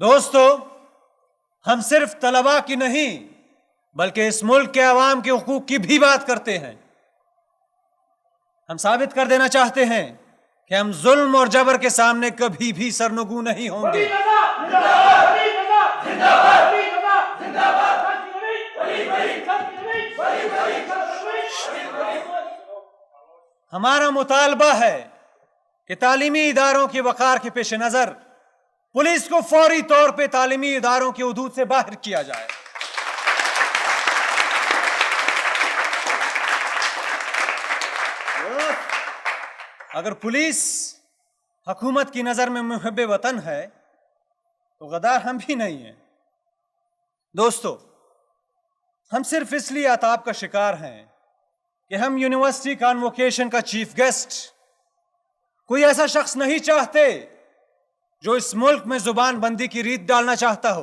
दोस्तों, हम सिर्फ तलबा की नहीं बल्कि इस मुल्क के अवाम के हुकूक की भी बात करते हैं। हम साबित कर देना चाहते हैं कि हम जुल्म और जबर के सामने कभी भी सरनगू नहीं होंगे। हमारा मुतालबा है कि तालीमी इदारों की वकार के पेश नजर पुलिस को फौरी तौर पे तालीमी इदारों की हुदूद से बाहर किया जाए। अगर पुलिस हुकूमत की नजर में मुहब्बे वतन है तो गद्दार हम भी नहीं हैं। दोस्तों, हम सिर्फ इसलिए अताब का शिकार हैं कि हम यूनिवर्सिटी कॉन्वोकेशन का चीफ गेस्ट कोई ऐसा शख्स नहीं चाहते जो इस मुल्क में जुबान बंदी की रीत डालना चाहता हो।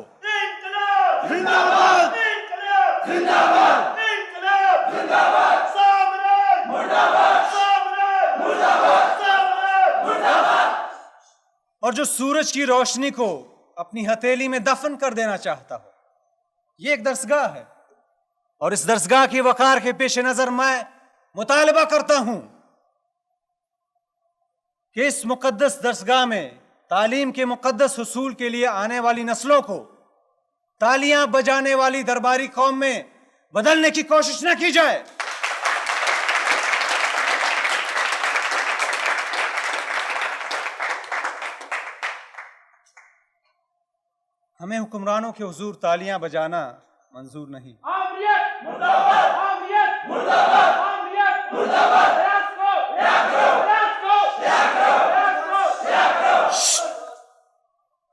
और जो सूरज की रोशनी को अपनी हथेली में दफन कर देना चाहता हो। यह एक दरसगाह है और इस दरसगाह की वकार के पेश नजर मैं मुतालबा करता हूं कि इस मुकद्दस दरसगाह में तालीम के मुकद्दस हुसूल के लिए आने वाली नस्लों को तालियां बजाने वाली दरबारी कौम में बदलने की कोशिश न की जाए। हमें हुक्मरानों के हुजूर तालियां बजाना मंजूर नहीं।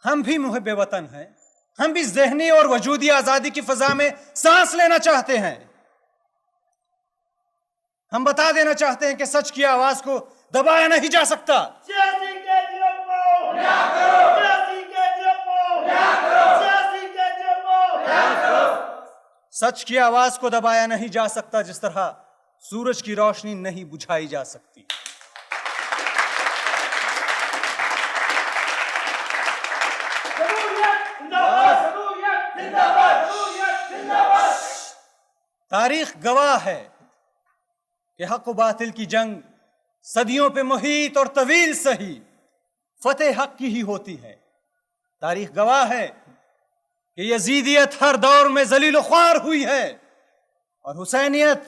हम भी मुहिब्बे वतन हैं। हम भी ज़हनी और वजूदी आजादी की फजा में सांस लेना चाहते हैं। हम बता देना चाहते हैं कि सच की आवाज को दबाया नहीं जा सकता। सच की आवाज को दबाया नहीं जा सकता जिस तरह सूरज की रोशनी नहीं बुझाई जा सकती। तारीख गवाह है कि हक व बातिल की जंग सदियों पे मुहीत और तवील सही फतेह हक की ही होती है। तारीख गवाह है कि यजीदियत हर दौर में जलील ख्वार हुई है और हुसैनियत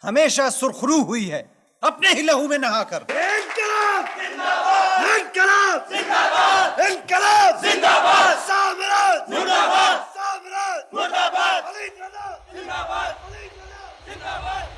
हमेशा सुरखरू हुई है अपने ही लहू में नहाकर। इनकलाब जिंदाबाद, इनकलाब जिंदाबाद, इनकलाब जिंदाबाद, सामराज मुर्दाबाद, सामराज मुर्दाबाद, अली रज़ा जिंदाबाद, अली रज़ा जिंदाबाद।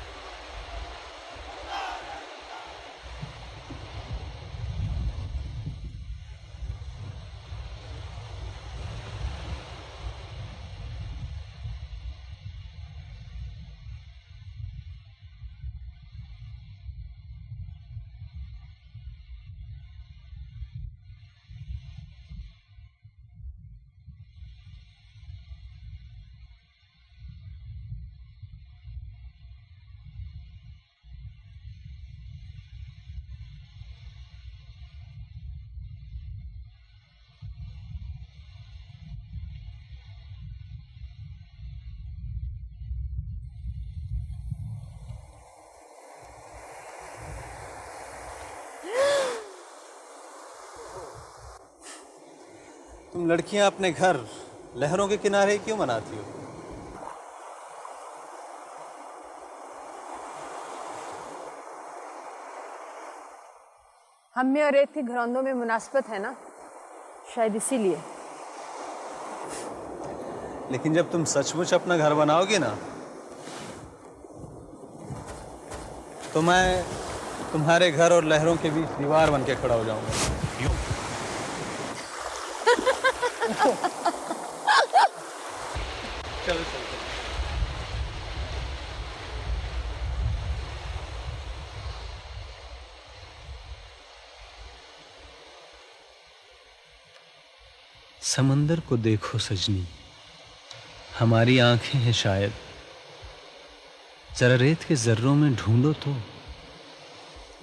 तुम लड़कियां अपने घर लहरों के किनारे क्यों मनाती हो? हम में और रेत के घरौंदों में मुनासबत है ना, शायद इसीलिए। लेकिन जब तुम सचमुच अपना घर बनाओगे ना तो मैं तुम्हारे घर और लहरों के बीच दीवार बन के खड़ा हो जाऊंगा। चलो चलो। समंदर को देखो सजनी, हमारी आंखें हैं शायद, जरा रेत के जर्रों में ढूंढो तो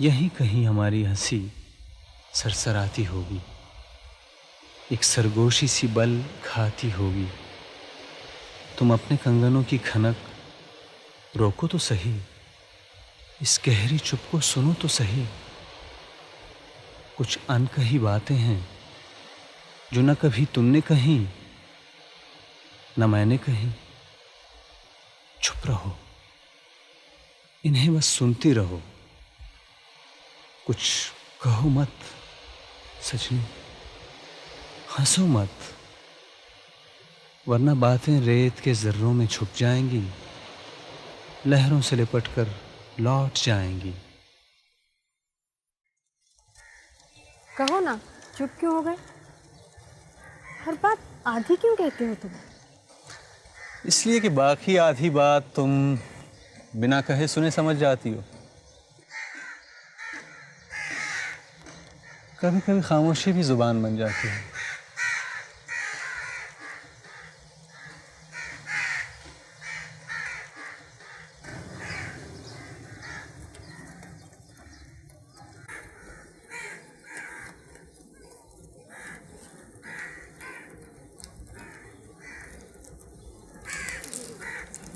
यहीं कहीं हमारी हंसी सरसराती होगी। एक सरगोशी सी बल खाती होगी। तुम अपने कंगनों की खनक रोको तो सही, इस गहरी चुप को सुनो तो सही। कुछ अनकही बातें हैं जो न कभी तुमने कही न मैंने कही। चुप रहो, इन्हें बस सुनती रहो। कुछ कहो मत सजनी, हंसो मत, वरना बातें रेत के जर्रों में छुप जाएंगी, लहरों से लिपटकर लौट जाएंगी। कहो ना, चुप क्यों हो गए? हर बात आधी क्यों कहते हो तुम? इसलिए कि बाकी आधी बात तुम बिना कहे सुने समझ जाती हो। कभी कभी खामोशी भी जुबान बन जाती है।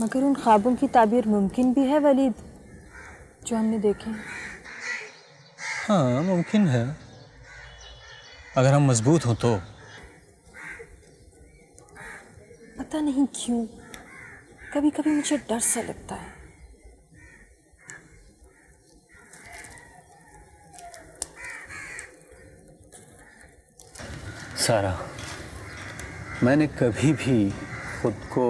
मगर उन ख्वाबों की ताबीर मुमकिन भी है वलीद, जो हमने देखे हैं। हाँ, मुमकिन है, अगर हम मजबूत हों तो। पता नहीं क्यों कभी कभी मुझे डर सा लगता है। सारा, मैंने कभी भी खुद को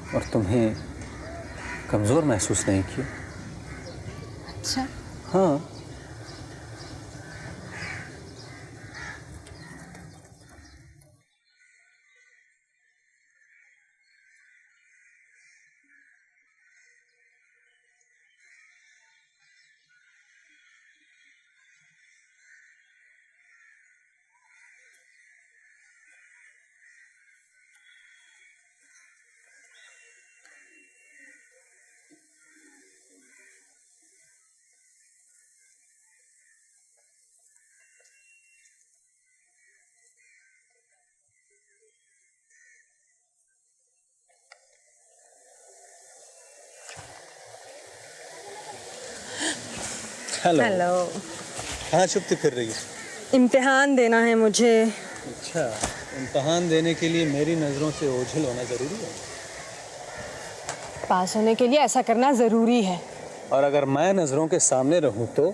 और तुम्हें कमज़ोर महसूस नहीं किया। अच्छा, हाँ, हेलो। हेलो। कहाँ चुपती फिर रही है? इम्तिहान देना है मुझे। अच्छा, इम्तहान देने के लिए मेरी नज़रों से ओझल होना ज़रूरी है? पास होने के लिए ऐसा करना ज़रूरी है। और अगर मैं नज़रों के सामने रहूं तो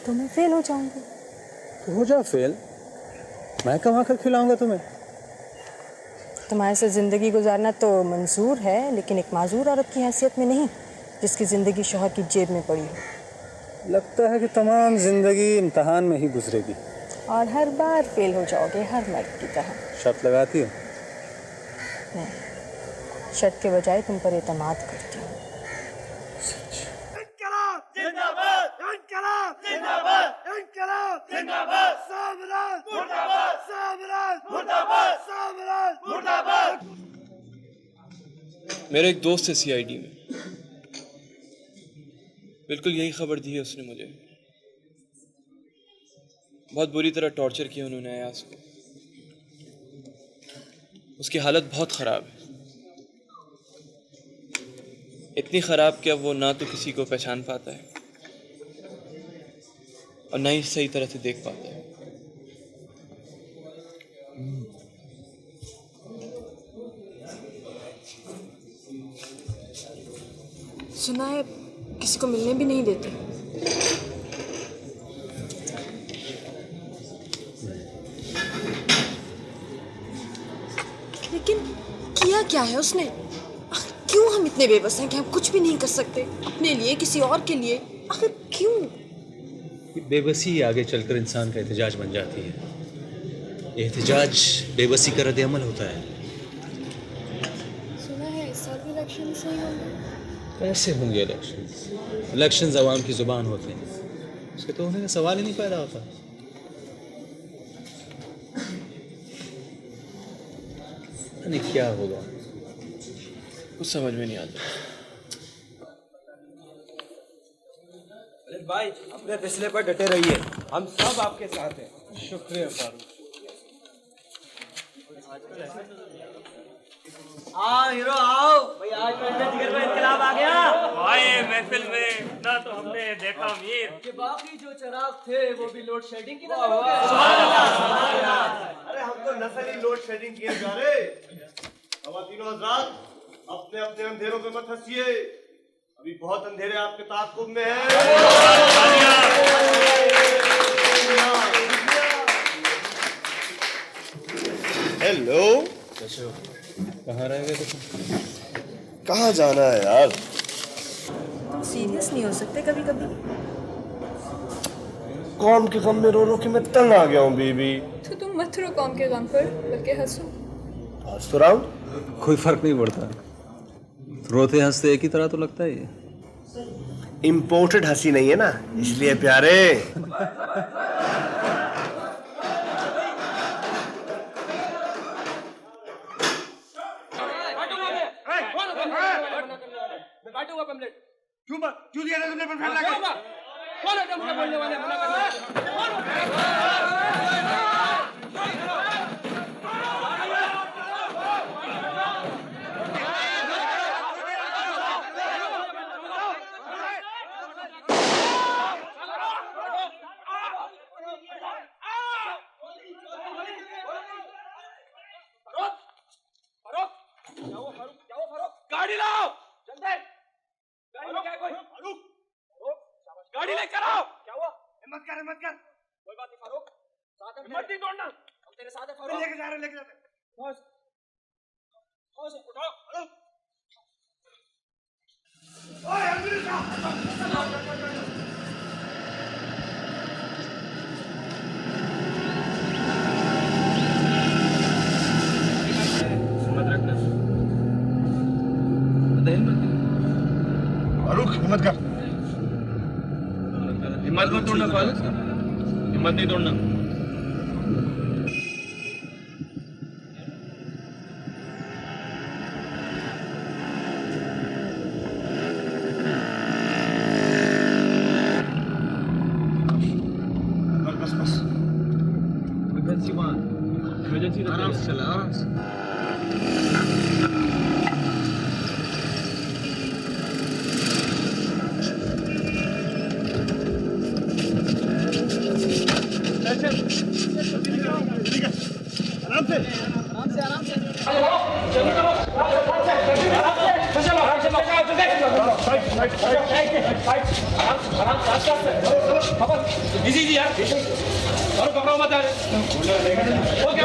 मैं फेल हो जाऊंगी। तो हो जा फेल, मैं कमा कर खिलाऊंगा तुम्हें। तुम्हारे से ज़िंदगी गुजारना तो मंजूर है, लेकिन एक माजूर औरत की हैसियत में नहीं, जिसकी ज़िंदगी शौहर की जेब में पड़ी हो। लगता है कि तमाम ज़िंदगी इम्तहान में ही गुजरेगी। और हर बार फेल हो जाओगे, हर मर्द की तरह। शर्त लगाती हो? नहीं, शर्त के बजाय तुम पर एतमाद करती हूँ। इनकलाब जिंदाबाद, इनकलाब जिंदाबाद, इनकलाब जिंदाबाद, सामराज मुर्दाबाद, सामराज मुर्दाबाद, सामराज मुर्दाबाद। मेरा एक दोस्त है सीआईडी में, बिल्कुल यही खबर दी है उसने मुझे। बहुत बुरी तरह टॉर्चर किया उन्होंने अयाज को। उसकी हालत बहुत ख़राब है, इतनी ख़राब कि अब वो ना तो किसी को पहचान पाता है और ना ही सही तरह से देख पाता है। सुना है किसी को मिलने भी नहीं देते। लेकिन किया क्या है उसने? क्यों हम इतने बेबस हैं कि हम कुछ भी नहीं कर सकते अपने लिए, किसी और के लिए? आखिर क्यों? बेबसी आगे चलकर इंसान का एहतिजाज बन जाती है। एहतिजाज बेबसी का रद्द-ए-अमल होता है। सुना है इस साल भी इलेक्शन सही होंगे। कैसे होंगे इलेक्शंस? इलेक्शंस अवाम की ज़ुबान होते हैं, उसके तो होने का सवाल ही नहीं पैदा होता। नहीं, क्या होगा कुछ समझ में नहीं आता। अरे भाई, अपने फैसले पर डटे रहिए, हम सब आपके साथ हैं। शुक्रिया फारूक। आओ हीरो आओ भाई, आज तो इनके जिगर में इनकलाब आ गया। आए महफिल में ना तो हमने देखा मीर कि बाकी जो चराग थे वो भी लोड शेडिंग की नजर हो अरे हम तो नस्ल ही लोड शेडिंग किए जा रहे। ख़वातीनो हज़रात, अपने अपने अंधेरों पे मत हंसिए, अभी बहुत अंधेरे आपके ताक़ुब में हैं। हेलो, कहाँ रह गए तुम? कहाँ जाना है यार? तुम सीरियस नहीं हो सकते कभी कभी? कौम के गम में रो रो के मैं तंग आ गया हूँ बीबी। तो तुम मत रो कौम के गम पर, बल्कि हंसो। हंस तो रहा हूँ। कोई फर्क नहीं पड़ता, रोते हंसते एक ही तरह तो लगता है ये। इम्पोर्टेड हंसी नहीं है ना, इसलिए प्यारे। बांटूंगा पम्पलेट। क्यों दिया तुमने पर फैला के? कौन है मुझे बोलने वाले? मना करना। गाड़ी लाओ जल्दी। गाड़ी में क्या है कोई? गाड़ी लेकर आओ। क्या हुआ? हिम्मत कर। कोई बात नहीं फारूक, साथ में हिम्मत नहीं तोड़ना। हम तेरे साथ हैं फारूक। लेके जा रहे। उठाओ। ओए अंग्रेज साहब। फारूक, हिम्मत कर। हिम्मत मत तोड़ना फारूक, हिम्मत नहीं तोड़ना। बस। इमरजेंसी आराम से चला, आराम से। इजी यार, और घबराओ मत यार। ओके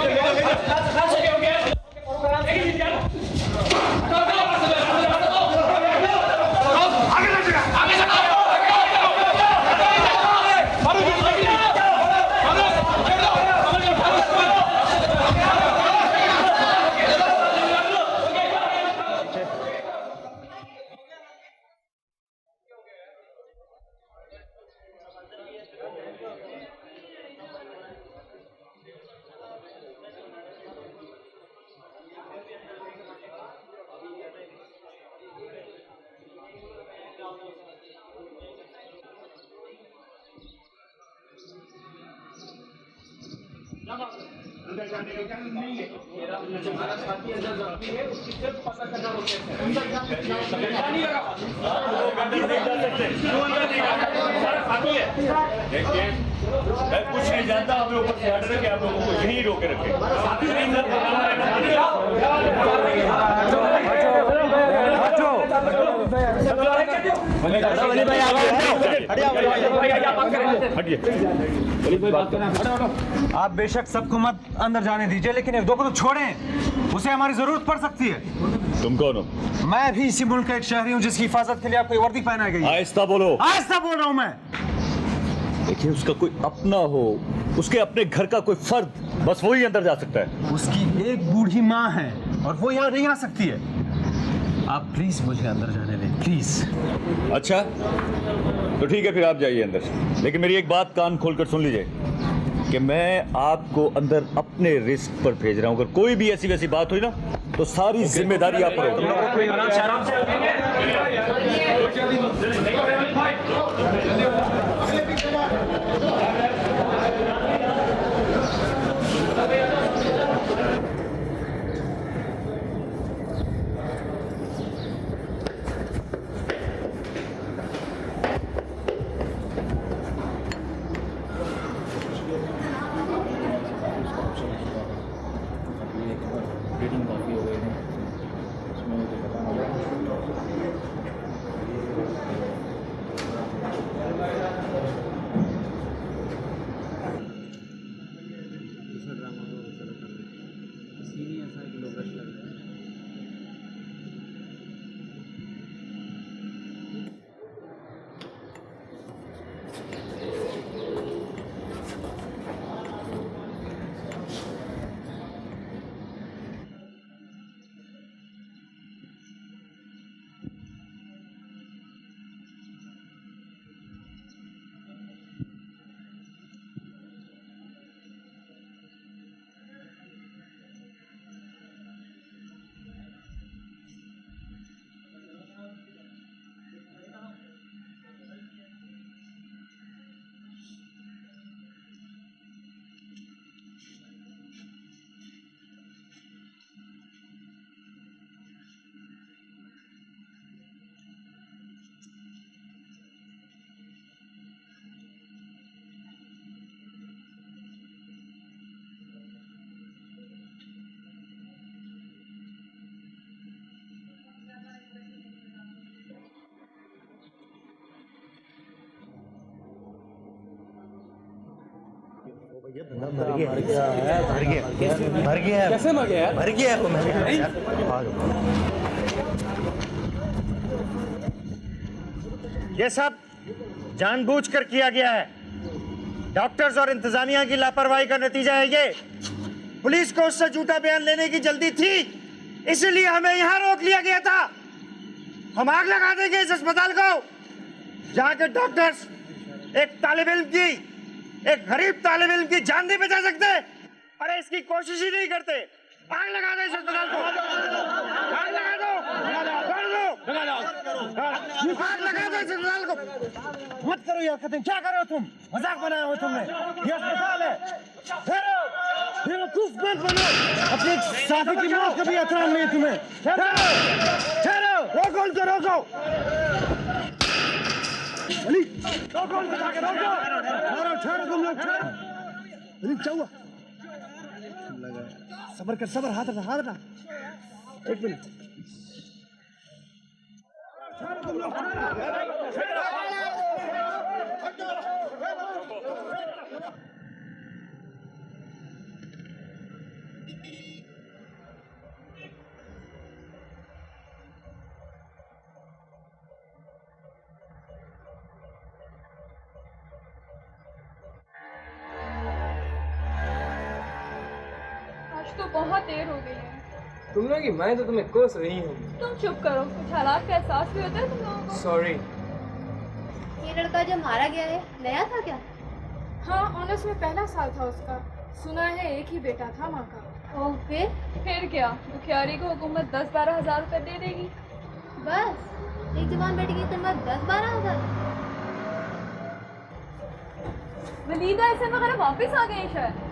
मैं कुछ नहीं जानता, हमें ऊपर से ऑर्डर है कि आप लोगों को यहीं रोके रखें। आप बेशक सबको मत अंदर जाने दीजिए, लेकिन एक दो को तो छोड़ें, उसे हमारी जरूरत पड़ सकती है। तुम कौन हो? मैं भी इसी मुल्क का एक शहरी हूँ जिसकी हिफाजत के लिए आपको ये वर्दी पहनाई गई है। आहिस्ता बोलो। आहिस्ता बोल रहा हूँ मैं। देखिए, उसका कोई अपना हो, उसके अपने घर का कोई फर्द, बस वही अंदर जा सकता है। उसकी एक बूढ़ी माँ है और वो यहाँ नहीं आ सकती है। आप प्लीज मुझे अंदर जाने दें, प्लीज। अच्छा, तो ठीक है, फिर आप जाइए अंदर, लेकिन मेरी एक बात कान खोलकर सुन लीजिए कि मैं आपको अंदर अपने रिस्क पर भेज रहा हूँ। अगर कोई भी ऐसी वैसी बात हुई ना, तो सारी जिम्मेदारी आप पर होगी। आराम से कैसे मर गया यार? ये सब जानबूझकर किया गया है। डॉक्टर्स और इंतजामिया की लापरवाही का नतीजा है ये। पुलिस को उससे झूठा बयान लेने की जल्दी थी, इसलिए हमें यहाँ रोक लिया गया था। हम आग लगा देंगे इस अस्पताल को, जहाँ के डॉक्टर्स एक तालिब इल्म की, एक गरीब तालिब इल्म की जान नहीं बचा सकते। अरे इसकी कोशिश ही नहीं करते। आग लगा दो इस अस्पताल को, आग लगा दो, कर दो, आग लगा दो इस अस्पताल को। मत करो ये हरकतें, क्या कर रहे हो तुम? मजाक बनाया हो तुमने। ये अस्पताल है। ठहरो, बेवकूफ मत बनो। अपने साथी की मौत का भी एहतराम नहीं है तुम्हें। ठहरो, ठहरो, रोको उनको, रोको। अली, रोको उनको, जाके रोको। ठहरो, ठहरो तुम लोग, ठहरो। अली, क्या हुआ? सबर कर, सबर, हाथ रखा, हाथ रखा। एक मिनट। आज तो बहुत देर हो गई है। तुम लोग की मैं तो तुम्हें कोस रही हूँ। तुम चुप करो, कुछ हालात का एहसास भी होता है तुम लोगों को। सॉरी। ये लड़का जो मारा गया है नया था क्या? हाँ, ऑनर्स में पहला साल था उसका। सुना है एक ही बेटा था माँ का। और फिर क्या, दुखियारी को हुकूमत 10-12 हज़ार रुपये दे देगी। बस एक जवान बेटी की कीमत 10-12 हज़ार। वलीदा ऐसे वगैरह वापस आ गए शायद।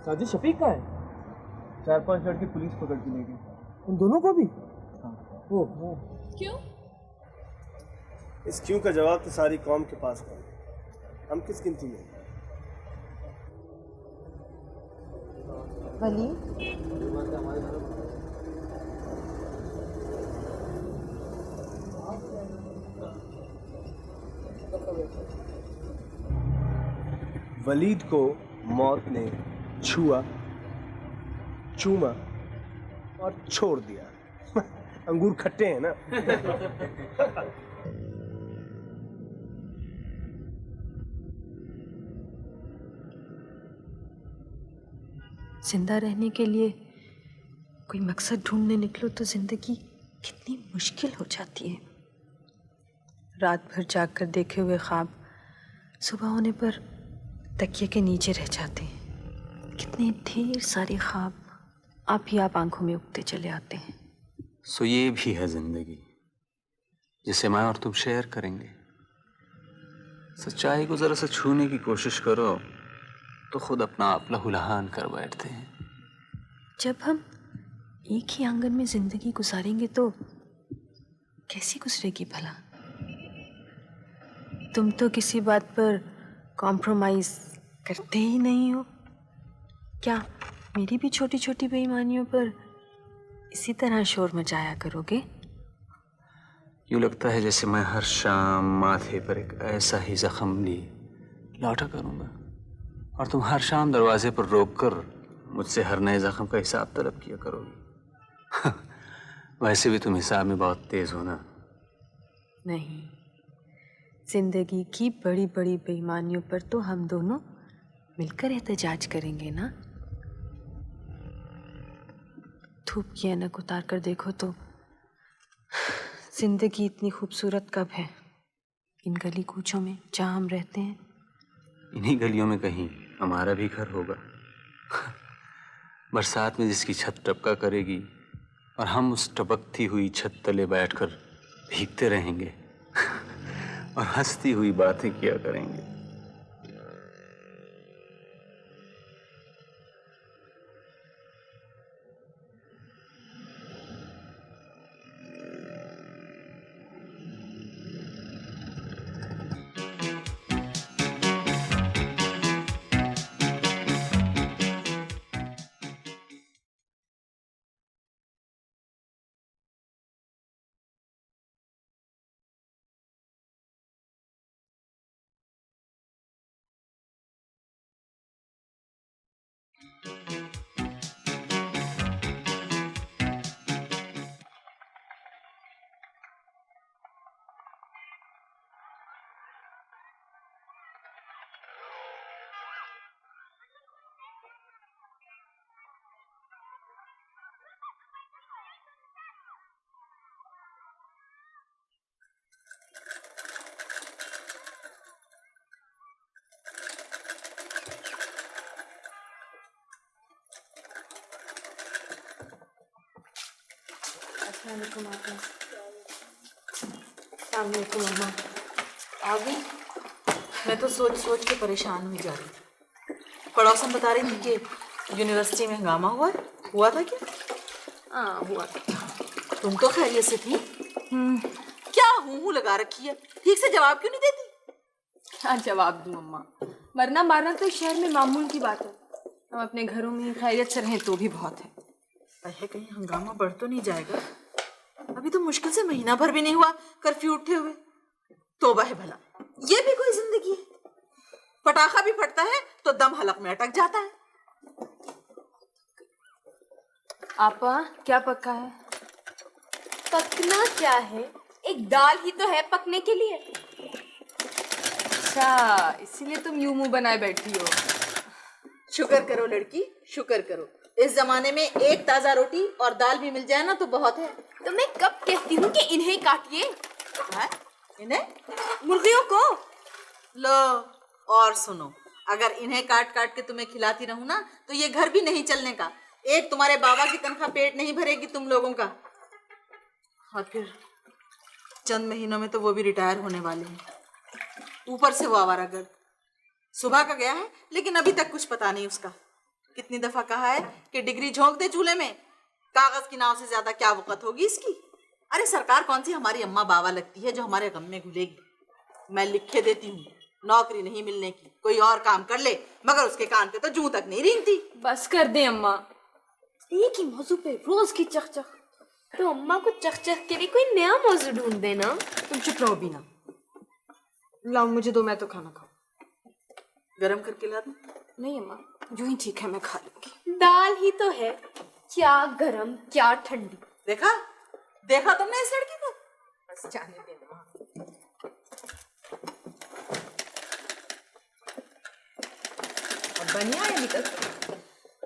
साजिद शफीक का है। 4-5 लड़के पुलिस पकड़ के ले गए। उन दोनों को भी? वो क्यों? इस क्यों का जवाब तो सारी कौम के पास है। हम किस गिनती में? वली, वलीद को मौत ने छुआ, चूमा और छोड़ दिया। अंगूर खट्टे हैं ना। जिंदा रहने के लिए कोई मकसद ढूंढने निकलो तो जिंदगी कितनी मुश्किल हो जाती है। रात भर जाग कर देखे हुए ख्वाब सुबह होने पर तकिए के नीचे रह जाते हैं। कितने ढेर सारे ख्वाब आप ही आप आंखों में उगते चले आते हैं। सो ये भी है जिंदगी जिसे मैं और तुम शेयर करेंगे। सच्चाई को जरा सा छूने की कोशिश करो तो खुद अपना आप लहूलुहान कर बैठते हैं। जब हम एक ही आंगन में जिंदगी गुजारेंगे तो कैसी गुजरेगी भला? तुम तो किसी बात पर कॉम्प्रोमाइज करते ही नहीं हो। क्या मेरी भी छोटी छोटी बेईमानियों पर इसी तरह शोर मचाया करोगे? यूँ लगता है जैसे मैं हर शाम माथे पर एक ऐसा ही जख्म लिए लौटा करूँगा और तुम हर शाम दरवाजे पर रोककर मुझसे हर नए जख्म का हिसाब तलब किया करोगी। वैसे भी तुम हिसाब में बहुत तेज हो ना। नहीं, जिंदगी की बड़ी बड़ी बेईमानियों पर तो हम दोनों मिलकर एहतजाज करेंगे ना। धूप की ऐनक उतार कर देखो तो जिंदगी इतनी खूबसूरत कब है? इन गली कूचों में जहाँ हम रहते हैं। इन्हीं गलियों में कहीं हमारा भी घर होगा। बरसात में जिसकी छत टपका करेगी और हम उस टपकती हुई छत तले बैठकर भीगते रहेंगे और हंसती हुई बातें किया करेंगे। अस्सलामुअलैकुम आपा। अस्सलामुअलैकुम अम्मा। आ गई? मैं तो सोच सोच के परेशान हुई जा रही थी। पड़ोसन बता रही थी कि यूनिवर्सिटी में हंगामा हुआ था क्या? हाँ हुआ था। तुम तो खैरियत से थी? क्या हूँ लगा रखी है, ठीक से जवाब क्यों नहीं देती? क्या जवाब दूँ अम्मा, मरना मारना तो शहर में मामूल की बात है। हम अपने घरों में खैरियत से रहें तो भी बहुत है। अरे कहीं हंगामा बढ़ तो नहीं जाएगा? अभी तो मुश्किल से महीना भर भी नहीं हुआ कर्फ्यू उठे हुए। तौबा है भला, ये भी कोई जिंदगी है? पटाखा भी फटता है तो दम हलक में अटक जाता है। आपा क्या पक्का है? पकना क्या है, एक दाल ही तो है पकने के लिए। अच्छा, इसीलिए तुम यूं मुंह बनाए बैठी हो। शुक्र करो लड़की, शुक्र करो। इस जमाने में एक ताजा रोटी और दाल भी मिल जाए ना तो बहुत है। तो मैं कब कहती हूँ कि इन्हें काटिए। इन्हें? मुर्गियों को। लो और सुनो, अगर इन्हें काट काट के तुम्हें खिलाती रहूं ना तो ये घर भी नहीं चलने का। एक तुम्हारे बाबा की तनख्वाह पेट नहीं भरेगी तुम लोगों का, और फिर चंद महीनों में तो वो भी रिटायर होने वाले हैं। ऊपर से वो आवारागर्द। सुबह का गया है लेकिन अभी तक कुछ पता नहीं उसका। कितनी दफा कहा है कि डिग्री झोंक दे चूल्हे में, कागज की नाव से ज्यादा क्या वक़्त होगी इसकी। अरे सरकार कौन सी हमारी अम्मा बाबा लगती है जो हमारे गम में घुलेगी। मैं लिखे देती हूँ, नौकरी नहीं मिलने की, कोई और काम कर ले, मगर उसके कान पे तो जूं तक नहीं रेंगती। बस कर दे अम्मा, एक ही मौजू पे रोज की चकचक। तो अम्मा को चकचक के लिए कोई नया मौजू ढूंढ देना। तुम चुप रहो बीना। लाओ मुझे दो, मैं तो खाना खाऊं। गरम करके ला दूं? नहीं अम्मा, यूं ही ठीक है, मैं खा लूंगी। दाल ही तो है, क्या गरम क्या ठंडी। देखा देखा तुमने इस लड़की को? बस जाने दे अम्मा। अब बनिया है अभी तक?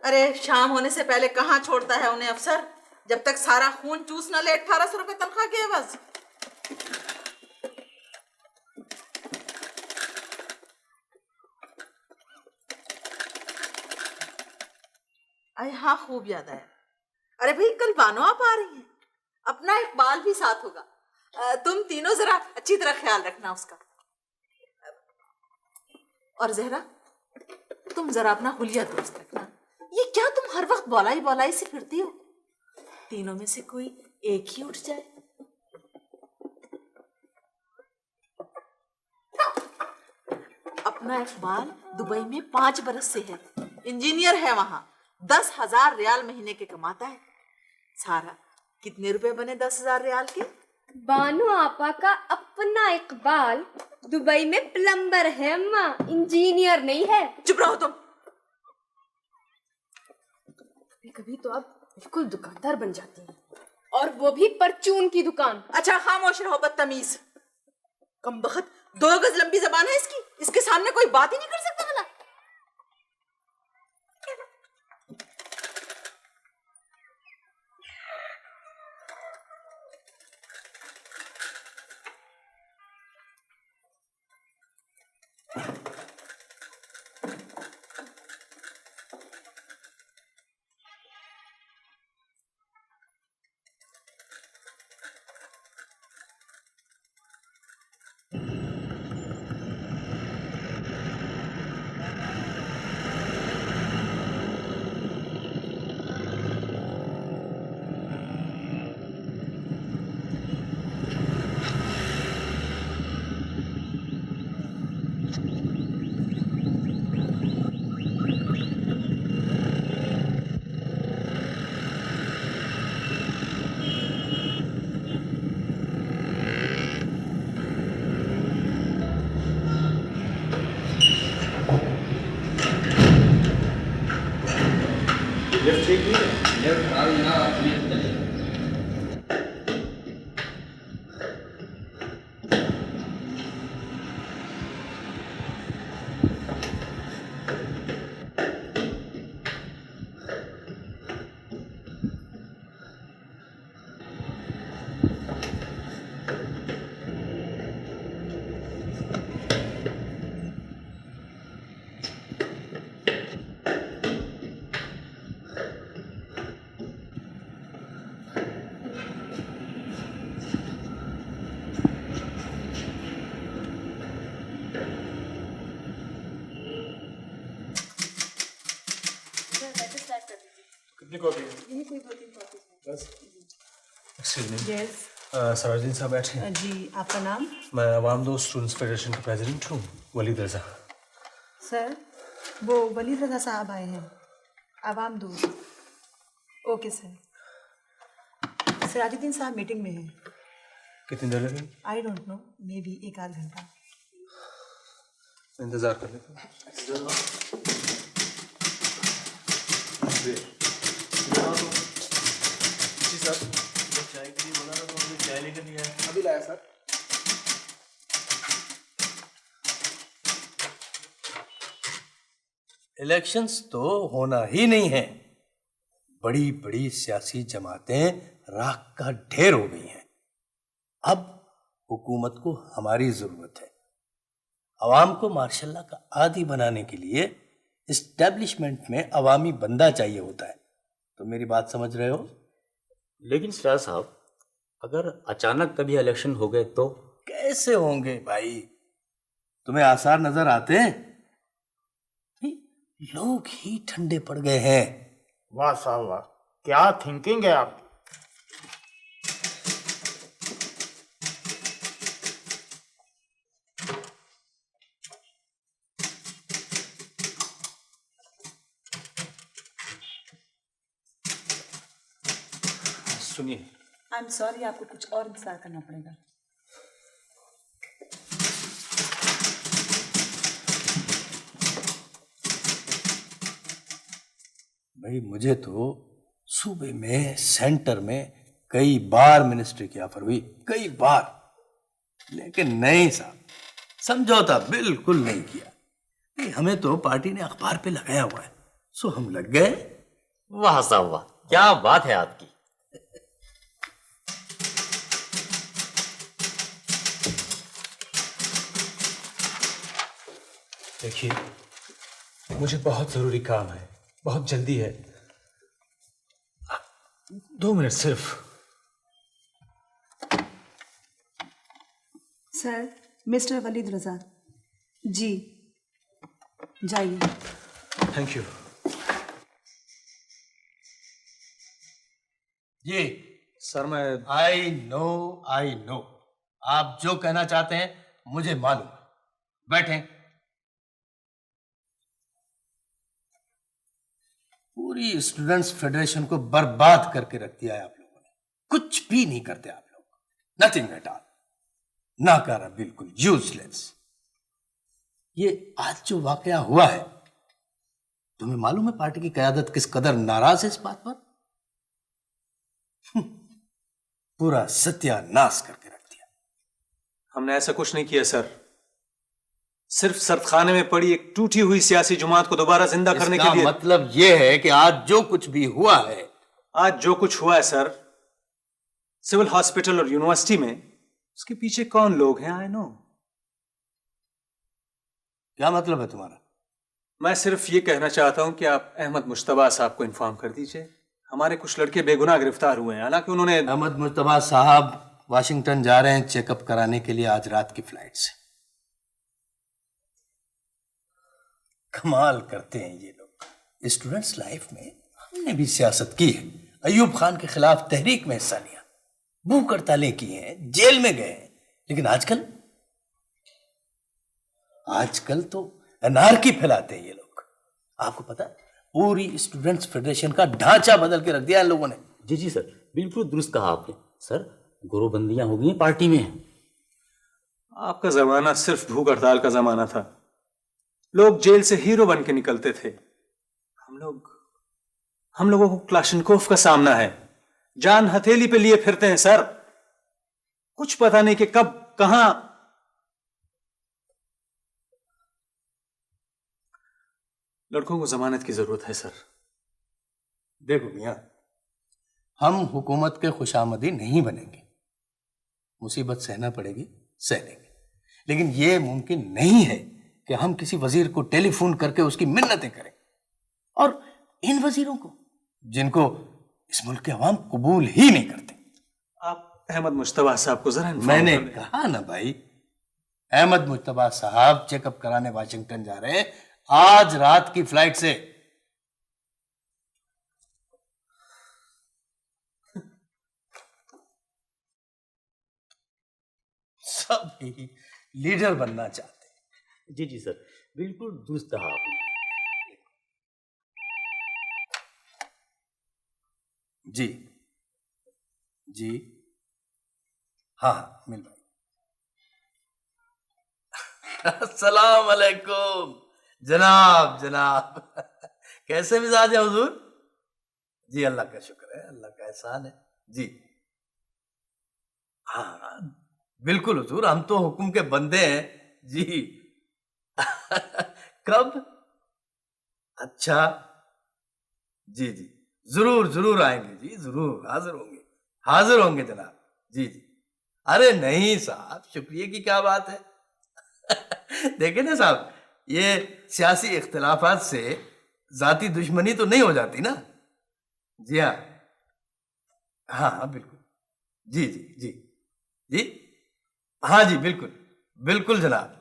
अरे शाम होने से पहले कहाँ छोड़ता है उन्हें अफसर, जब तक सारा खून चूस न ले। 1800 रुपए तनख्वाह के बस। अरे हाँ, खूब याद आया। अरे भाई कल बानो आप आ रही हैं, अपना इकबाल भी साथ होगा। तुम तीनों जरा अच्छी तरह ख्याल रखना उसका। और जहरा तुम जरा अपना हुलिया दोस्त रखना। ये क्या तुम हर वक्त बौलाई बौलाई से फिरती हो? तीनों में से कोई एक ही उठ जाए। अपना इकबाल दुबई में 5 बरस से है, इंजीनियर है वहां। 10,000 रियाल महीने के कमाता है। सारा कितने रुपए बने 10,000 रियाल के? बानो आपा का अपना इकबाल दुबई में प्लम्बर है अम्मा, इंजीनियर नहीं है। चुप रहो तुम। कभी तो आप बिल्कुल दुकानदार बन जाती हैं, और वो भी परचून की दुकान। अच्छा खामोश रहो बदतमीज। कमबख्त, 2 गज लंबी जबान है इसकी, इसके सामने कोई बात ही नहीं कर सकता भला। कितनी कॉपी है? यही कोई 2-3 कॉपीज बस। यस सराजुद्दीन साहब बैठे हैं। जी, आपका नाम? मैं अवाम दोस्त स्टूडेंट्स फेडरेशन का प्रेसिडेंट हूँ, वलीद रजा। सर, वो वलीद रजा साहब आए हैं, आवाम दोस्त। Okay sir. सराजुद्दीन साहब मीटिंग में हैं। कितनी देर लगेगी? I don't know, may be 1-8 घंटा। इंतजार कर लेते हैं। जी सर, चाय के लिए बोला था तो मुझे चाय लेकर नहीं आया। अभी लाया सर। इलेक्शंस तो होना ही नहीं है। बड़ी बड़ी सियासी जमातें राख का ढेर हो गई हैं। अब हुकूमत को हमारी जरूरत है। अवाम को मार्शल्लाह का आदी बनाने के लिए इस्टेब्लिशमेंट में अवामी बंदा चाहिए होता है। तो मेरी बात समझ रहे हो? लेकिन सिराज साहब, अगर अचानक कभी इलेक्शन हो गए तो? कैसे होंगे भाई? तुम्हें आसार नजर आते हैं? लोग ही ठंडे पड़ गए हैं। वाह साहब वाह, क्या थिंकिंग है आप। सुनिए, आई एम सॉरी, आपको कुछ और इंतजार करना पड़ेगा। भाई मुझे तो सूबे में, सेंटर में कई बार मिनिस्ट्री की ऑफर हुई, कई बार, लेकिन नहीं साहब, समझौता बिल्कुल नहीं किया। हमें तो पार्टी ने अखबार पे लगाया हुआ है, सो हम लग गए। वाह साहब वाह, क्या बात है आपकी। देखिए, मुझे बहुत जरूरी काम है, बहुत जल्दी है। 2 मिनट सिर्फ। सर, मिस्टर वलीद रजा जी, जाइए। Thank you. जी सर, मैं आई नो आप जो कहना चाहते हैं मुझे मालूम है। बैठें। पूरी स्टूडेंट्स फेडरेशन को बर्बाद करके रख दिया है आप लोगों ने। कुछ भी नहीं करते आप लोग, नथिंग एट ऑल, नाकारा, बिल्कुल यूजलेस। ये आज जो वाकया हुआ है, तुम्हें मालूम है पार्टी की क़यादत किस कदर नाराज है इस बात पर? पूरा सत्यानाश करके रख दिया। हमने ऐसा कुछ नहीं किया सर, सिर्फ सरखाने में पड़ी एक टूटी हुई सियासी जुमात को दोबारा जिंदा करने के लिए। मतलब यह है कि आज जो कुछ भी हुआ है, आज जो कुछ हुआ है सर, सिविल हॉस्पिटल और यूनिवर्सिटी में, उसके पीछे कौन लोग हैं आई नो। क्या मतलब है तुम्हारा? मैं सिर्फ ये कहना चाहता हूं कि आप अहमद मुश्तबा साहब को इन्फॉर्म कर दीजिए। हमारे कुछ लड़के बेगुनाह गिरफ्तार हुए हैं, हालांकि उन्होंने। अहमद मुश्तबा साहब वाशिंगटन जा रहे हैं चेकअप कराने के लिए आज रात की फ्लाइट से। कमाल करते हैं ये लोग। स्टूडेंट्स लाइफ में हमने भी सियासत की है, अयूब खान के खिलाफ तहरीक में हिस्सा लिया, भूख हड़तालें की हैं, जेल में गए हैं, लेकिन आजकल तो अनारकी फैलाते हैं ये लोग। आपको पता है, पूरी स्टूडेंट्स फेडरेशन का ढांचा बदल के रख दिया इन लोगों ने। जी जी सर, बिल्कुल दुरुस्त कहा आपने। सर, गोरोबंदियां हो गई हैं पार्टी में। आपका जमाना सिर्फ भूख हड़ताल का जमाना था, लोग जेल से हीरो बन के निकलते थे। हम लोगों को क्लाशनकोफ का सामना है। जान हथेली पे लिए फिरते हैं सर। कुछ पता नहीं कि कब कहां। लड़कों को जमानत की जरूरत है सर। देखो मियां, हम हुकूमत के खुशामदी नहीं बनेंगे। मुसीबत सहना पड़ेगी, सह लेंगे, लेकिन यह मुमकिन नहीं है कि हम किसी वजीर को टेलीफोन करके उसकी मिन्नतें करें, और इन वजीरों को जिनको इस मुल्क के अवाम कबूल ही नहीं करते। आप अहमद मुश्तबा साहब को जरा मैंने कहा ना भाई, अहमद मुश्तबा साहब चेकअप कराने वाशिंगटन जा रहे हैं आज रात की फ्लाइट से। सब ही लीडर बनना चाहते हैं। जी जी सर, बिल्कुल दुरुस्त कहा आपने। जी जी, हाँ मिल भाई। अस्सलाम वालेकुम जनाब। जनाब कैसे मिजाज है हुजूर? जी अल्लाह का शुक्र है, अल्लाह का एहसान है जी। हाँ बिल्कुल हुजूर, हम तो हुक्म के बंदे हैं जी। कब? अच्छा जी जी, जरूर जरूर आएंगे जी, जरूर हाजिर होंगे जनाब। जी जी, अरे नहीं साहब, शुक्रिया की क्या बात है। देखे ना साहब, ये सियासी इख्तिलाफात से जाती दुश्मनी तो नहीं हो जाती ना। जी हाँ, हाँ बिल्कुल, जी जी जी जी, हाँ जी बिल्कुल बिल्कुल जनाब।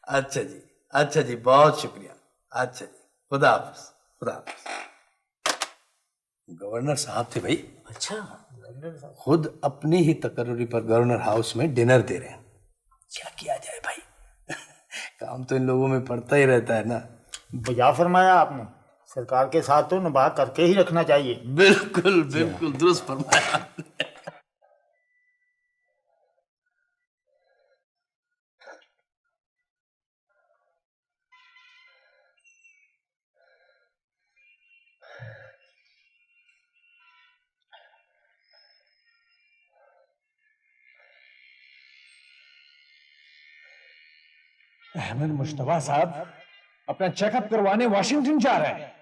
अच्छा जी, बहुत शुक्रिया। अच्छा जी, खुदा हाफिज, खुदा हाफिज। गवर्नर साहब थे भाई। अच्छा, खुद अपनी ही तकर्री पर गवर्नर हाउस में डिनर दे रहे हैं। क्या किया जाए भाई, काम तो इन लोगों में पड़ता ही रहता है ना। बढ़िया फरमाया आपने, सरकार के साथ तो निभा करके ही रखना चाहिए। बिल्कुल बिल्कुल दुरुस्त फरमाया आपने। अहमद मुश्तबा साहब अपना चेकअप करवाने वाशिंगटन जा रहे हैं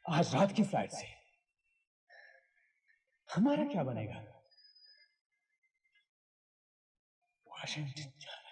आज रात की फ्लाइट से। हमारा क्या बनेगा? वाशिंगटन जा रहे हैं।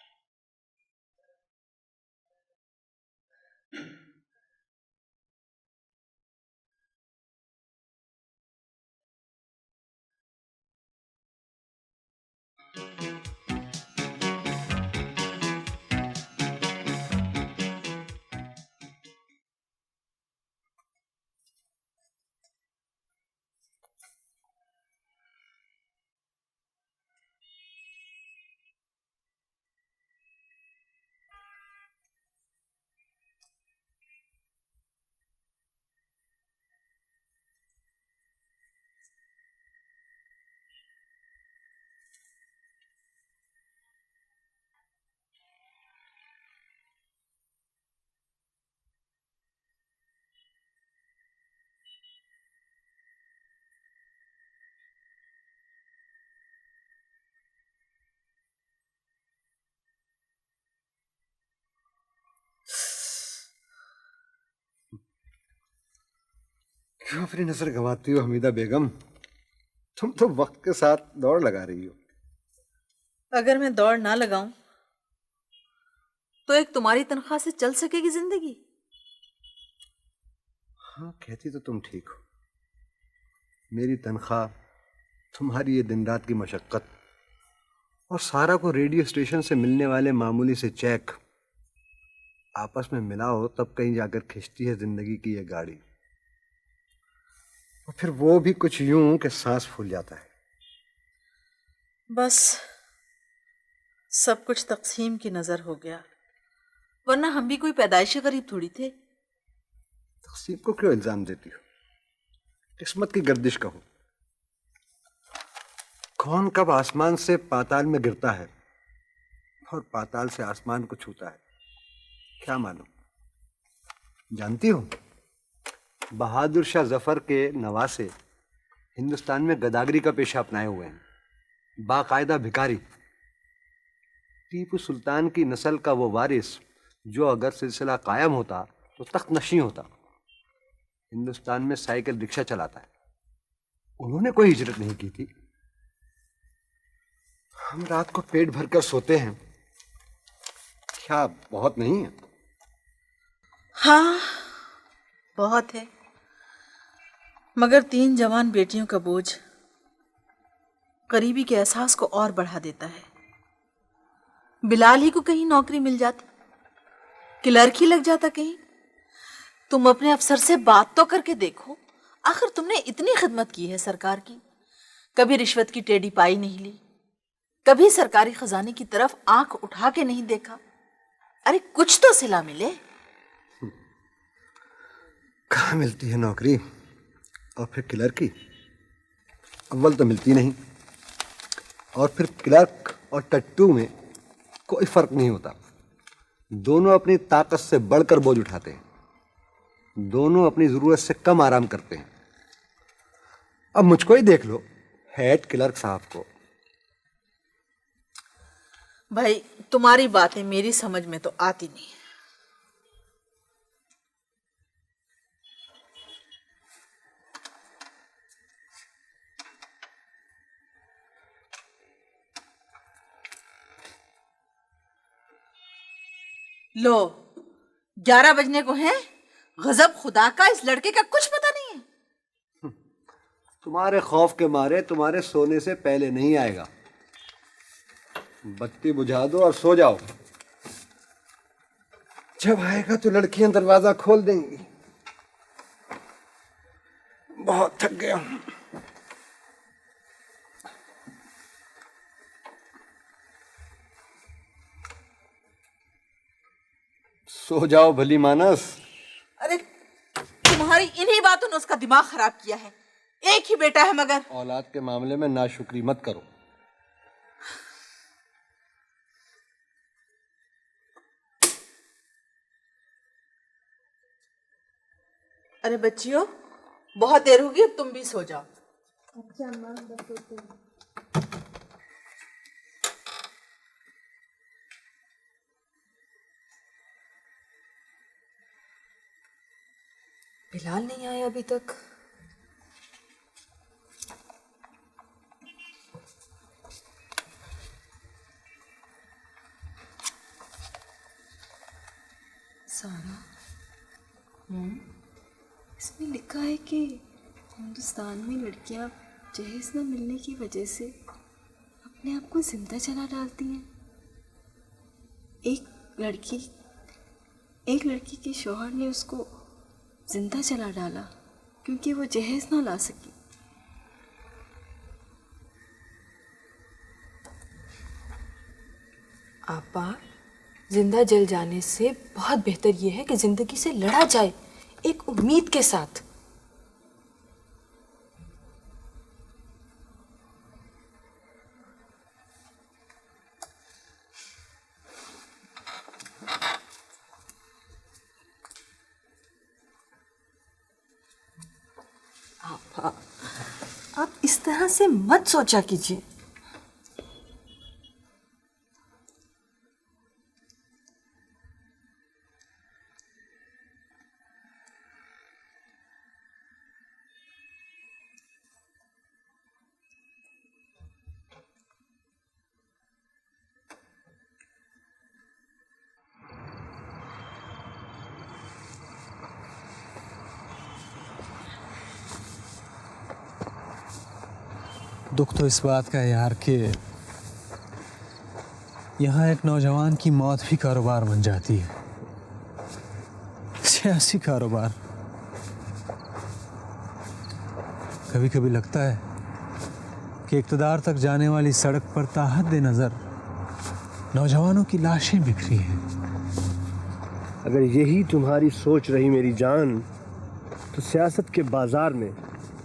क्यों अपनी नजर गंवाती हो हमीदा बेगम? तुम तो वक्त के साथ दौड़ लगा रही हो। अगर मैं दौड़ ना लगाऊं तो एक तुम्हारी तनख्वाह से चल सकेगी जिंदगी? हाँ, कहती तो तुम ठीक हो। मेरी तनख्वाह, तुम्हारी ये दिन रात की मशक्कत और सारा को रेडियो स्टेशन से मिलने वाले मामूली से चेक आपस में मिला हो तब कहीं जाकर खिंचती है जिंदगी की ये गाड़ी। और फिर वो भी कुछ यूं कि सांस फूल जाता है। बस सब कुछ तकसीम की नजर हो गया, वरना हम भी कोई पैदाइशी गरीब थोड़ी थे। तकसीम को क्यों इल्जाम देती हो? किस्मत की गर्दिश कहो। कौन कब आसमान से पाताल में गिरता है और पाताल से आसमान को छूता है, क्या मालूम। जानती हो, बहादुर शाह जफर के नवासे हिंदुस्तान में गदागरी का पेशा अपनाए हुए हैं, बाकायदा भिखारी। टीपू सुल्तान की नस्ल का वो वारिस जो अगर सिलसिला कायम होता तो तख्त नशी होता, हिंदुस्तान में साइकिल रिक्शा चलाता है। उन्होंने कोई हिजरत नहीं की थी। हम रात को पेट भरकर सोते हैं, क्या बहुत नहीं है? हाँ, बहुत है, मगर 3 जवान बेटियों का बोझ करीबी के एहसास को और बढ़ा देता है। बिलाल ही को कहीं नौकरी मिल जाती, क्लर्क ही लग जाता कहीं। तुम अपने अफसर से बात तो करके देखो, आखिर तुमने इतनी खिदमत की है सरकार की, कभी रिश्वत की टेढ़ी पाई नहीं ली, कभी सरकारी खजाने की तरफ आंख उठा के नहीं देखा। अरे कुछ तो सिला मिले। कहाँ मिलती है नौकरी, और फिर क्लर्क की? अव्वल तो मिलती नहीं, और फिर क्लर्क और टट्टू में कोई फर्क नहीं होता। दोनों अपनी ताकत से बढ़कर बोझ उठाते हैं, दोनों अपनी जरूरत से कम आराम करते हैं। अब मुझको ही देख लो, हेड क्लर्क साहब को। भाई तुम्हारी बातें मेरी समझ में तो आती नहीं। लो 11 बजने को हैं, गजब खुदा का, इस लड़के का कुछ पता नहीं है। तुम्हारे खौफ के मारे तुम्हारे सोने से पहले नहीं आएगा। बत्ती बुझा दो और सो जाओ, जब आएगा तो लड़कियां दरवाजा खोल देंगी। बहुत थक गया हूं। सो जाओ भली मानस। अरे तुम्हारी इन्हीं बातों ने उसका दिमाग खराब किया है। एक ही बेटा है मगर। औलाद के मामले में नाशुक्री मत करो। अरे बच्चियों, बहुत देर होगी, अब तुम भी सो जाओ। अच्छा माँ, बस सोते हैं। बिलाल नहीं आया अभी तक। सारा, इसमें लिखा है कि हिंदुस्तान में लड़कियां जहेज न मिलने की वजह से अपने आप को जिंदा जला डालती हैं। एक लड़की के शौहर ने उसको जिंदा जला डाला क्योंकि वो जहेज ना ला सकी। आपा, जिंदा जल जाने से बहुत बेहतर ये है कि जिंदगी से लड़ा जाए, एक उम्मीद के साथ। आपा, आप इस तरह से मत सोचा कीजिए। दुख तो इस बात का है यार कि यहाँ एक नौजवान की मौत भी कारोबार बन जाती है, सियासी कारोबार। कभी कभी लगता है कि इक़्तिदार तक जाने वाली सड़क पर ताहद नज़र नौजवानों की लाशें बिखरी हैं। अगर यही तुम्हारी सोच रही मेरी जान, तो सियासत के बाजार में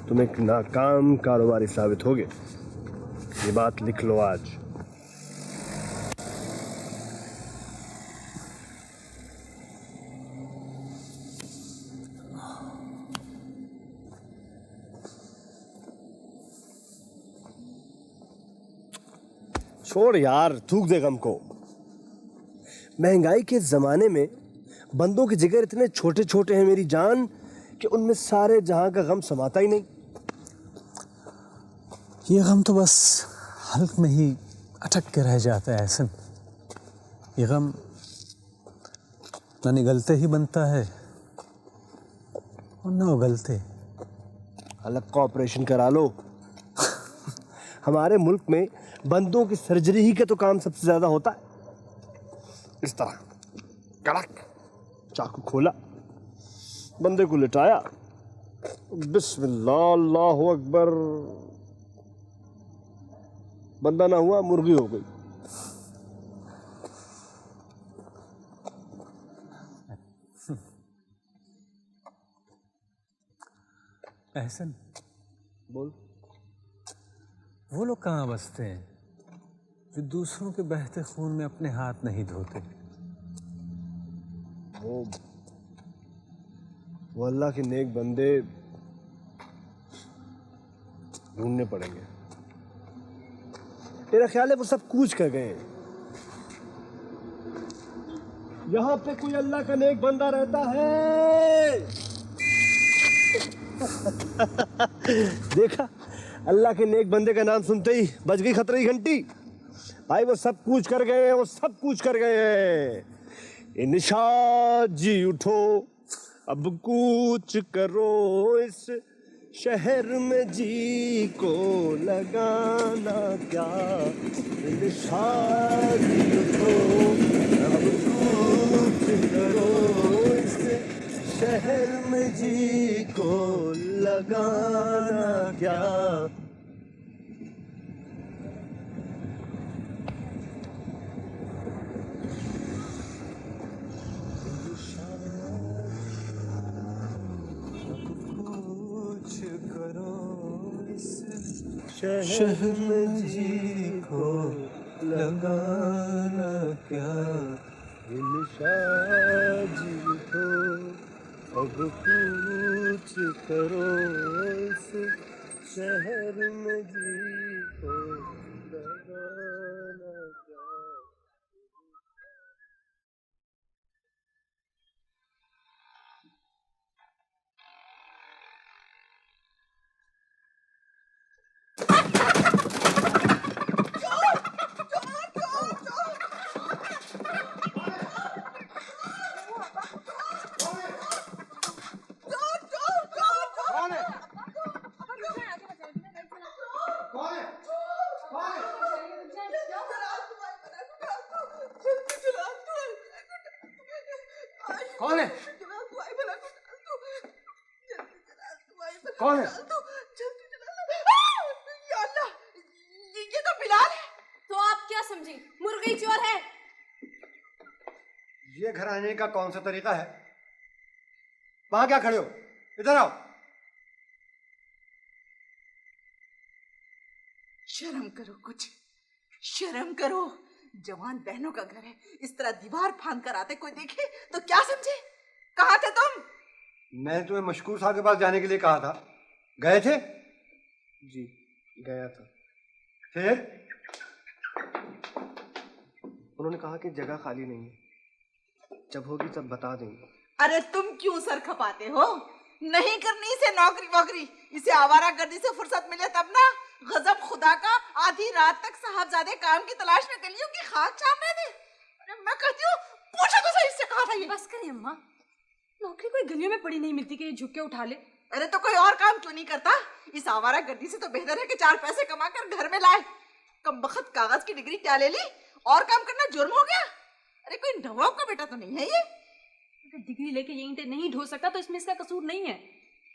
तुम एक नाकाम कारोबारी साबित होगे। ये बात लिख लो आज। छोड़ यार, थूक दे गम को। महंगाई के जमाने में बंदों के जिगर इतने छोटे छोटे हैं मेरी जान कि उनमें सारे जहां का गम समाता ही नहीं। ये गम तो बस हल्क में ही अटक के रह जाता है ऐसा। ये गम न निगलते ही बनता है और न उगलते। अलग का ऑपरेशन करा लो। हमारे मुल्क में बंदों की सर्जरी ही का तो काम सबसे ज्यादा होता है। इस तरह कड़क चाकू खोला, बंदे को लिटाया, बिस्मिल्लाह अल्लाहु अकबर, बंदा ना हुआ मुर्गी हो गई। एहसन, बोल। वो लोग कहाँ बसते हैं जो दूसरों के बहते खून में अपने हाथ नहीं धोते? वो अल्लाह के नेक बंदे ढूंढने पड़ेंगे। तेरा ख्याल है वो सब कूच कर गए? यहाँ पे कोई अल्लाह का नेक बंदा रहता है? देखा, अल्लाह के नेक बंदे का नाम सुनते ही बज गई खतरे की घंटी। भाई वो सब कूच कर गए, वो सब कूच कर गए। निशाद जी उठो, अब कूच करो, इस शहर में जी को लगाना क्या। निशाद जी उठो, अब कूच करो, इस शहर में जी को लगाना क्या। शहर में जी को लगाना क्या। निशाद जी को अब कुछ करो, इस शहर में जी को लगाना क्या। कौन है? कौन है? ये तो बिलाल है। तो आप क्या समझी, मुर्गी चोर है? ये घर आने का कौन सा तरीका है? वहां क्या खड़े हो, इधर आओ। शर्म करो, कुछ शर्म करो। जवान बहनों का घर है, इस तरह दीवार फांद कर आते कोई देखे तो क्या समझे? कहाँ थे तुम? मैंने तुम्हें मशकूर साहब के पास जाने के लिए कहा था, गए थे? जी गया था। फिर उन्होंने कहा कि जगह खाली नहीं है, जब होगी तब बता देंगे। अरे तुम क्यों सर खपाते हो? नहीं करनी इसे नौकरी वोकरी, इसे आवारागर्दी से फुर्सत मिले तब ना। गजब खुदा का, आधी रात तक साहबजादे काम की तलाश में गलियों की खाक छाप रहे थे। अरे मैं कहती हूँ पूछो तो सही, इससे कहा था ये। बस करिए अम्मा, नौकरी कोई गलियों में पड़ी नहीं मिलती कि ये झुक के उठा ले। अरे तो कोई और काम क्यों नहीं करता? इस आवारागर्दी से तो बेहतर है कि 4 पैसे कमा कर घर में लाए। कमबख्त कागज की डिग्री क्या ले ली, और काम करना जुर्म हो गया? अरे कोई नवाब का बेटा तो नहीं है ये। अगर डिग्री लेके ये ईंटें नहीं ढो सकता तो इसमें इसका कसूर नहीं है,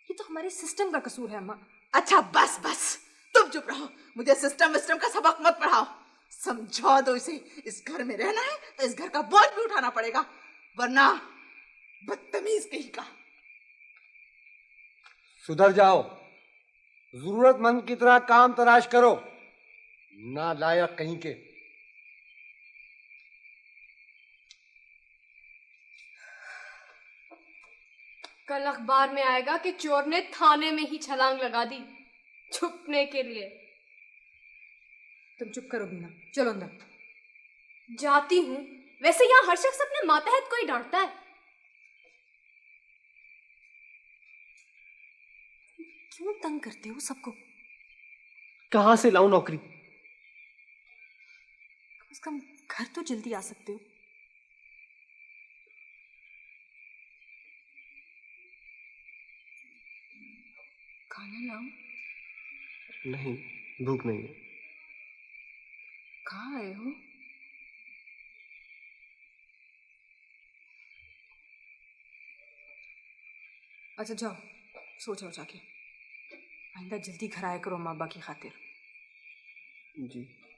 ये तो हमारे सिस्टम का कसूर है अम्मा। अच्छा बस बस, तुम चुप रहो, मुझे सिस्टम विस्टम का सबक मत पढ़ाओ। समझा दो इसे, इस घर में रहना है तो इस घर का बोझ भी उठाना पड़ेगा, वरना बदतमीज कहीं का। सुधर जाओ, जरूरतमंद की तरह काम तलाश करो, नालायक कहीं के। कल अखबार में आएगा कि चोर ने थाने में ही छलांग लगा दी, छुपने के लिए। तुम चुप करो बीना, चलो अंदर। जाती हूँ। वैसे यहाँ हर शख्स अपने मातहत को ही डांटता है। क्यों तंग करते हो सबको? कहाँ से लाऊं नौकरी? कम से कम घर तो जल्दी आ सकते हो। खाना लाऊं? नहीं, भूख नहीं है। कहाँ आए हो? अच्छा जाओ, सो जाओ जाके। आइंदा जल्दी घर आया करो अम्मा अब्बा की खातिर। जी।